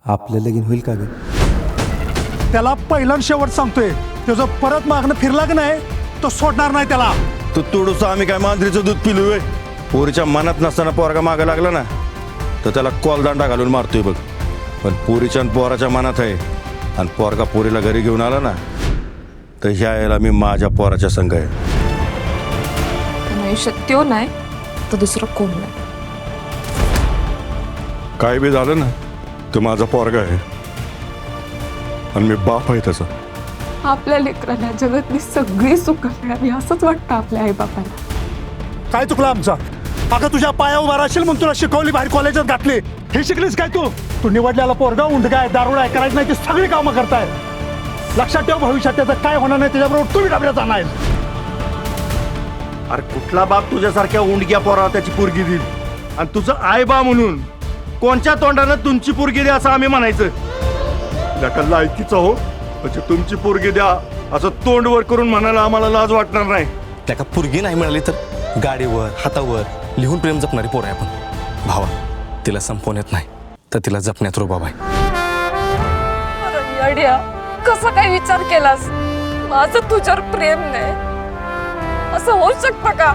आपलं लगीन होईल का ग? त्याला पहिला शेवट सांगतोय, त्याचं परत मागणं फिरला की नाही तो सोडणार नाही त्याला. तू तुडूसा आम्ही काय मांजरीचं दूध पिलोय? पोरीच्या मनात नसताना पोरगा मागा लागला ना तर त्याला कॉलदांडा घालून मारतोय बघ. पण पोरीच्या आणि पोराच्या मनात आहे, आणि पोरगा पोरीला घरी घेऊन आला ना तर ह्या याला मी माझ्या पोराच्या संग आहे. आयुष्यात त्यो नाही तर दुसरं कोण नाही. काय बी झालं ना तर माझा पोरगा आहे आणि मी बाप आहे त्याचा. आपल्या लेकरांना जगातली सगळी सुख मिळावी असंच वाटतं आपल्या आईबापाला. काय चुकलं आमचा? अगं तुझ्या पाया उभा राहशील म्हणून तुला शिकवली, बाहेर कॉलेजात घातली, हे शिकलीस काय तू? तू निवडलेला पोरगा उंडगा आहे, दारुडा आहे, करायचं नाही ती सगळी कामं करताय. लक्षात ठेव, भविष्यात त्याचं काय होणार नाही त्याच्याबरोबर तुम्ही डबऱ्यात जाणार. अरे कुठला बाप तुझ्यासारख्या उंडक्या पोराला त्याची पोरगी देईल? आणि तुझं आई बा म्हणून कोणच्या तोंडानं तुमची पोरगी द्या असं आम्ही म्हणायचं? नका लायकीचं हो, म्हणजे तुमची पोरगी द्या असं तोंड वर करून म्हणायला आम्हाला लाज वाटणार नाही. त्याका पुरगी नाही मिळाली तर गाडीवर हातावर लिहून प्रेम जपणारी पोर आहे आपण. भावा, तिला संपवण्यात नाही तर तिला जपण्यात रुबाब आहे. येड्या, कसा काय विचार केलास? माझं तुझ्यावर प्रेम नाही असं होऊ शकतं का?